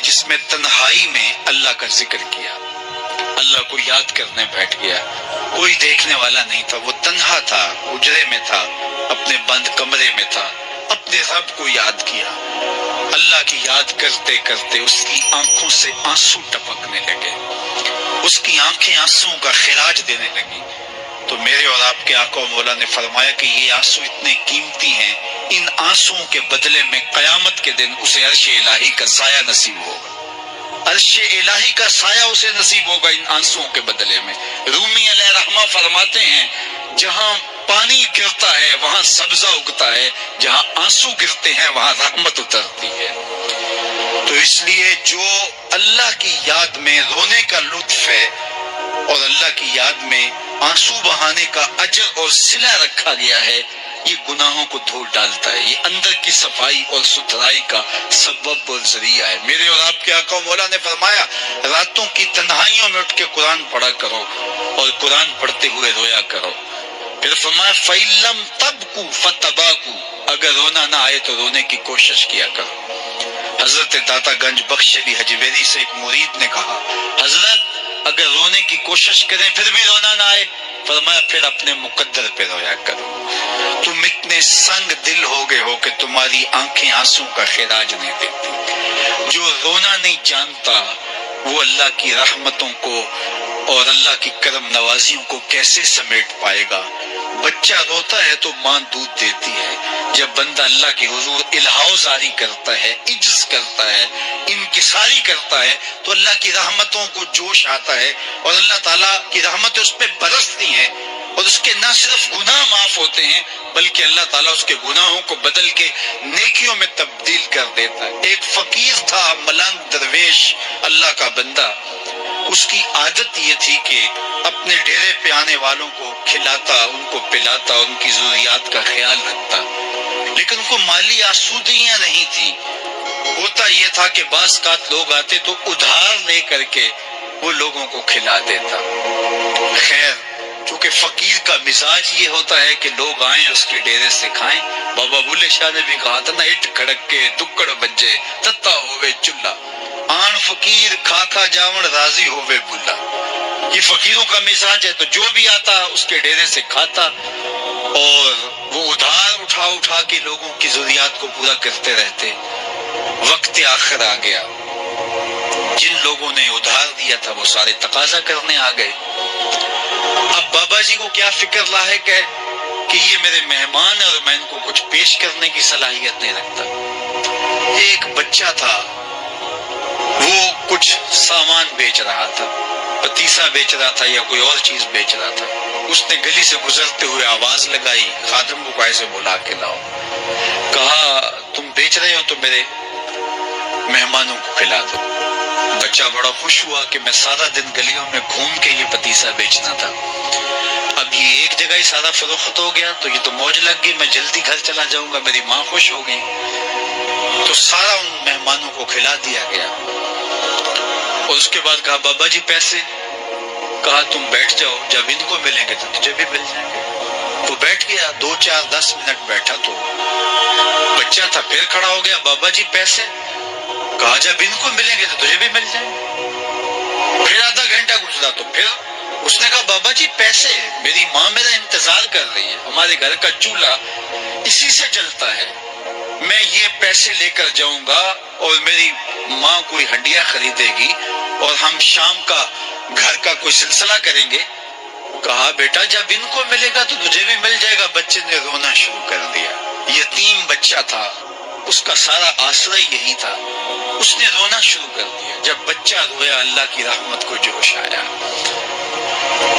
جس میں تنہائی میں اللہ کا ذکر کیا، اللہ کو یاد کرنے بیٹھ گیا، کوئی دیکھنے والا نہیں تھا، وہ تنہا تھا، حجرے میں تھا، اپنے بند کمرے میں تھا، اپنے رب کو یاد کیا۔ اللہ کی یاد کرتے کرتے اس کی آنکھوں سے آنسو ٹپکنے لگے، اس کی آنکھیں آنسو کا خراج دینے لگی۔ تو میرے اور آپ کے آقا و مولا نے فرمایا کہ یہ آنسو اتنے قیمتی ہیں، ان آنسوں کے بدلے میں قیامت کے دن اسے عرش الہی کا سایہ نصیب ہوگا، عرش الہی کا سایہ اسے نصیب ہوگا ان آنسوں کے بدلے میں۔ رومی علیہ رحمہ فرماتے ہیں جہاں پانی گرتا ہے وہاں سبزہ اگتا ہے، جہاں آنسو گرتے ہیں وہاں رحمت اترتی ہے۔ تو اس لیے جو اللہ کی یاد میں رونے کا لطف ہے اور اللہ کی یاد میں آنسو بہانے کا اجر اور صلہ رکھا گیا ہے، یہ گناہوں کو دھو ڈالتا ہے، یہ اندر کی صفائی اور ستھرائی کا سبب اور ذریعہ ہے۔ میرے اور آپ کے آقا و مولا نے فرمایا راتوں کی تنہائیوں میں اٹھ کے قرآن پڑھا کرو اور قرآن پڑھتے ہوئے رویا کرو۔ پھر فرمایا فَإِن لَّمْ تَبْكُوا فَتَبَاكُوا، اگر رونا نہ آئے تو رونے کی کوشش کیا کرو۔ حضرت داتا گنج بخش علی حجویری سے ایک مرید نے کہا حضرت اگر رونے کی کوشش کریں پھر بھی رونا نہ آئے، فرمایا پھر اپنے مقدر پہ رویا کرو۔ تم اتنے سنگ دل ہو گئے ہو کہ تمہاری آنکھیں آنسوں کا خراج نہیں دیتی۔ جو رونا نہیں جانتا وہ اللہ کی رحمتوں کو اور اللہ کی کرم نوازیوں کو کیسے سمیٹ پائے گا؟ بچہ روتا ہے تو ماں دودھ دیتی ہے، جب بندہ اللہ کے حضور الہاؤ زاری کرتا ہے، عجز کرتا ہے، انکساری کرتا ہے تو اللہ کی رحمتوں کو جوش آتا ہے اور اللہ تعالیٰ کی رحمتیں اس پہ برستی ہیں اور اس کے نہ صرف گناہ معاف ہوتے ہیں بلکہ اللہ تعالیٰ اس کے گناہوں کو بدل کے نیکیوں میں تبدیل کر دیتا ہے۔ ایک فقیر تھا ملنگ درویش اللہ کا بندہ، اس کی عادت یہ تھی کہ اپنے ڈیرے پہ آنے والوں کو کھلاتا، ان کو پلاتا، ان کی ضروریات کا خیال رکھتا، لیکن ان کو مالی آسودگیاں نہیں تھی۔ ہوتا یہ تھا کہ بعض اوقات لوگ آتے تو ادھار لے کر کے وہ لوگوں کو کھلا دیتا۔ خیر چونکہ فقیر کا مزاج یہ ہوتا ہے کہ لوگ آئیں اس کے ڈیرے سے کھائیں، بابا بلے شاہ نے بھی کہا تھا نا اٹھ کھڑک کے دکڑ بجے تتا ہوئے چلا، آن فقیر کھا کھا جاون راضی ہوئے بلا۔ یہ فقیروں کا مزاج ہے، تو جو بھی آتا اس کے ڈیرے سے کھاتا اور وہ ادھار اٹھا اٹھا کے لوگوں کی ضروریات کو پورا کرتے رہتے۔ وقت آخر آ گیا، جن لوگوں نے ادھار دیا تھا وہ سارے تقاضا کرنے آ گئے۔ اب بابا جی کو کیا فکر لاحق ہے کہ یہ میرے مہمان ہیں اور میں ان کو کچھ پیش کرنے کی صلاحیت نہیں رکھتا۔ ایک بچہ تھا، وہ کچھ سامان بیچ رہا تھا، پتیسا بیچ رہا تھا یا کوئی اور چیز بیچ رہا تھا۔ اس نے گلی سے گزرتے ہوئے آواز لگائی، خادم کو ایسے بلا کے لاؤ، کہا تم بیچ رہے ہو تو میرے مہمانوں کو کھلا دو۔ بچہ بڑا خوش ہوا کہ میں سارا دن گلیوں میں گھوم کے یہ پتیسا بیچنا تھا، اب یہ ایک جگہ ہی سارا فروخت ہو گیا تو یہ تو موج لگ گئی، میں جلدی گھر چلا جاؤں گا، میری ماں خوش ہو گئی۔ تو سارا ان مہمانوں کو کھلا دیا گیا اور اس کے بعد کہا بابا جی پیسے؟ کہا تم بیٹھ جاؤ، جب ان کو ملیں گے تو تجھے بھی مل جائیں گے۔ وہ بیٹھ گیا، 2 4 10 منٹ بیٹھا تو بچہ تھا، پھر کھڑا ہو گیا، بابا جی پیسے؟ کہا جب ان کو ملیں گے تو تجھے بھی مل جائیں گے۔ پھر آدھا گھنٹہ گزرا تو پھر اس نے کہا بابا جی پیسے؟ میری ماں میرا انتظار کر رہی ہے، ہمارے گھر کا چولہا اسی سے چلتا ہے، میں یہ پیسے لے کر جاؤں گا اور میری ماں کوئی ہنڈیا خریدے گی اور ہم شام کا گھر کا کوئی سلسلہ کریں گے۔ کہا بیٹا جب ان کو ملے گا تو تجھے بھی مل جائے گا۔ بچے نے رونا شروع کر دیا، یتیم بچہ تھا، اس کا سارا آسرا یہی تھا، اس نے رونا شروع کر دیا۔ جب بچہ رویا اللہ کی رحمت کو جوش آیا،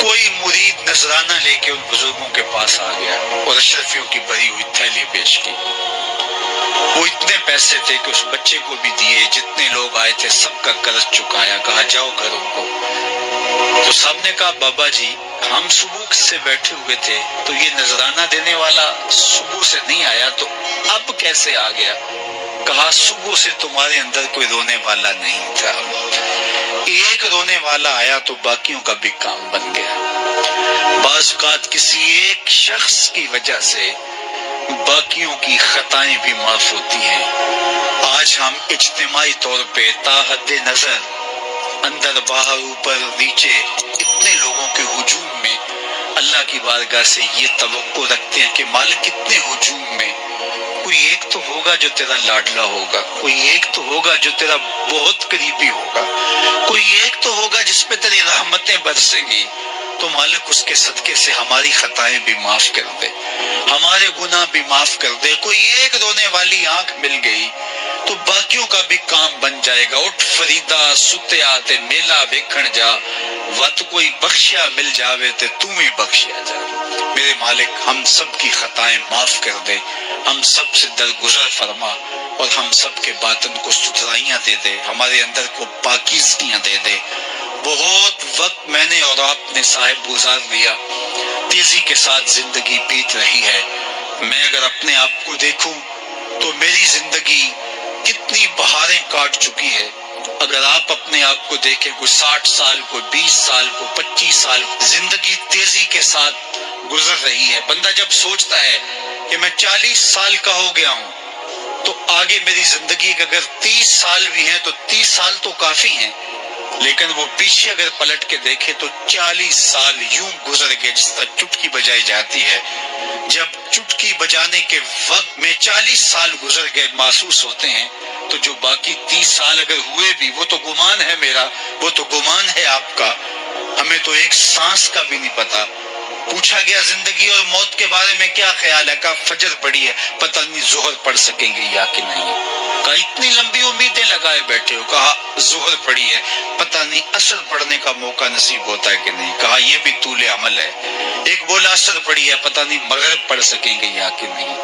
کوئی مرید نذرانہ لے کے ان بزرگوں کے پاس آ گیا اور اشرفیوں کی بھری ہوئی تھیلی پیش کی۔ وہ اتنے پیسے تھے کہ اس بچے کو بھی دیے، جتنے لوگ آئے تھے سب کا قرض چکایا، کہا جاؤ گھروں کو۔ تو سب نے کہا بابا جی ہم صبح سے بیٹھے ہوئے تھے تو یہ نذرانہ دینے والا صبح سے نہیں آیا تو اب کیسے آ گیا؟ کہا صبح سے تمہارے اندر کوئی رونے والا نہیں تھا، ایک رونے والا آیا تو باقیوں کا بھی کام بن گیا۔ بعض اوقات کسی ایک شخص کی وجہ سے باقیوں کی خطائیں بھی معاف ہوتی ہیں۔ آج ہم اجتماعی طور پہ تاحد نظر اندر باہر اوپر نیچے اتنے لوگوں کے ہجوم میں اللہ کی بارگاہ سے یہ توقع رکھتے ہیں کہ مالک کتنے ہجوم میں کوئی ایک تو ہوگا جو تیرا لاڈلا ہوگا، کوئی ایک تو ہوگا جو تیرا بہت قریبی ہوگا، کوئی ایک تو ہوگا جس پہ تیری رحمتیں برسیں گی۔ تو مالک اس کے صدقے سے ہماری خطائیں بھی معاف کر دے، ہمارے گناہ بھی معاف کر دے۔ کوئی ایک رونے والی آنکھ مل گئی تو باقیوں کا بھی کام بن جائے گا۔ اٹھ فریدا ستیا تے میلہ ویکھن جا، وت کوئی بخشیا مل جاوے تے تو ہی بخشیا جا۔ میرے مالک ہم سب کی خطائیں معاف کر دے، ہم سب سے درگزر فرما، اور ہم سب کے باطن کو ستھرائیاں دے دے، ہمارے اندر کو پاکیزگیاں دے دے۔ بہت وقت میں نے اور آپ نے صاحب گزار لیا، تیزی کے ساتھ زندگی بیت رہی ہے۔ میں اگر اپنے آپ کو دیکھوں تو میری زندگی کتنی بہاریں کاٹ چکی ہے۔ اگر آپ اپنے آپ کو دیکھیں، کوئی 60 سال، کوئی 20 سال، کوئی 25 سال، زندگی تیزی کے ساتھ گزر رہی ہے۔ بندہ جب سوچتا ہے کہ میں 40 سال کا ہو گیا ہوں تو آگے میری زندگی کے اگر 30 سال بھی ہیں تو 30 سال تو کافی ہیں، لیکن وہ پیچھے اگر پلٹ کے دیکھے تو 40 سال یوں گزر گئے جس طرح چٹکی بجائی جاتی ہے۔ جب چٹکی بجانے کے وقت میں 40 سال گزر گئے محسوس ہوتے ہیں، تو جو باقی 30 سال اگر ہوئے بھی وہ تو گمان ہے میرا، وہ تو گمان ہے آپ کا، ہمیں تو ایک سانس کا بھی نہیں پتا۔ پوچھا گیا زندگی اور موت کے بارے میں کیا خیال ہے؟ کہا فجر پڑی ہے، پتہ نہیں ظہر پڑھ سکیں گے یا کہ نہیں۔ کہا اتنی لمبی امیدیں لگائے بیٹھے ہو، کہا ظہر پڑی ہے، پتہ نہیں عصر پڑھنے کا موقع نصیب ہوتا ہے کہ نہیں۔ کہا یہ بھی طول عمل ہے۔ ایک بولا عصر پڑی ہے، پتہ نہیں مغرب پڑھ سکیں گے یا کہ نہیں۔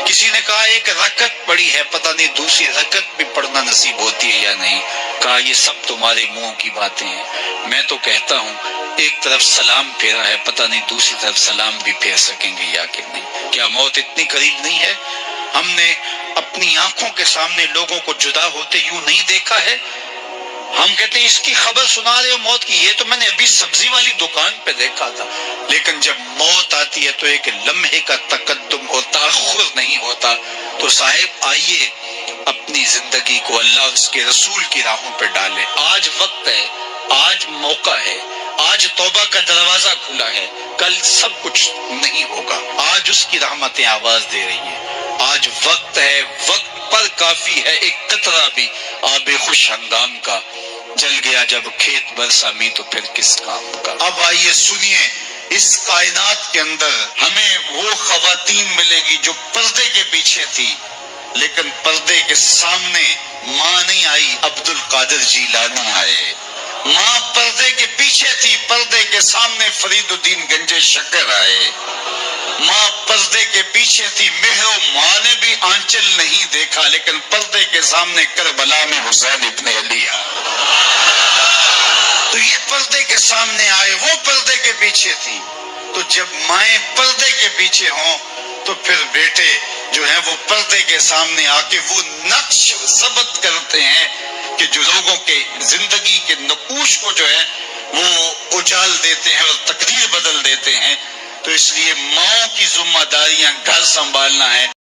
کسی نے کہا ایک رکعت پڑی ہے، پتہ نہیں دوسری رکعت بھی پڑھنا نصیب ہوتی ہے یا نہیں۔ کہا یہ سب تمہارے منہ کی باتیں ہیں، میں تو کہتا ہوں ایک طرف سلام پھیرا ہے، پتہ نہیں دوسری طرف سلام بھی پھیر سکیں گے یا کہ نہیں۔ کیا موت اتنی قریب نہیں ہے؟ ہم نے اپنی آنکھوں کے سامنے لوگوں کو جدا ہوتے یوں نہیں دیکھا ہے؟ ہم کہتے ہیں اس کی خبر سنا رہے ہو موت کی، یہ تو میں نے ابھی سبزی والی دکان پہ دیکھا تھا۔ لیکن جب موت آتی ہے تو ایک لمحے کا تقدم اور تاخر نہیں ہوتا۔ تو صاحب آئیے اپنی زندگی کو اللہ اور اس کے رسول کی راہوں پہ ڈالے۔ آج وقت ہے، آج موقع ہے، آج توبہ کا دروازہ کھلا ہے، کل سب کچھ نہیں ہوگا۔ آج اس کی رحمتیں آواز دے رہی ہیں، آج وقت ہے، وقت پر کافی ہے ایک قطرہ بھی آب خوش ہنگام کا، جل گیا جب کھیت برسا می تو پھر کس کام کا۔ اب آئیے سنیے، اس کائنات کے اندر ہمیں وہ خواتین ملیں گی جو پردے کے پیچھے تھی، لیکن پردے کے سامنے ماں نہیں آئی، عبد القادر جیلانی آئے۔ ماں پردے کے پیچھے تھی، پردے کے سامنے فرید الدین گنج شکر آئے۔ ماں پردے کے پیچھے تھی، مہر ماں نے بھی آنچل نہیں دیکھا، لیکن پردے کے سامنے کربلا میں حسین ابن علی آئے۔ تو یہ پردے کے سامنے آئے، وہ پردے کے پیچھے تھی۔ تو جب مائیں پردے کے پیچھے ہوں تو پھر بیٹے جو ہیں وہ پردے کے سامنے آ کے وہ نقش ضبط کرتے ہیں کہ جو لوگوں کے زندگی کے نقوش کو جو ہے وہ اجال دیتے ہیں اور تقدیر بدل دیتے ہیں۔ تو اس لیے ماں کی ذمہ داریاں گھر سنبھالنا ہے۔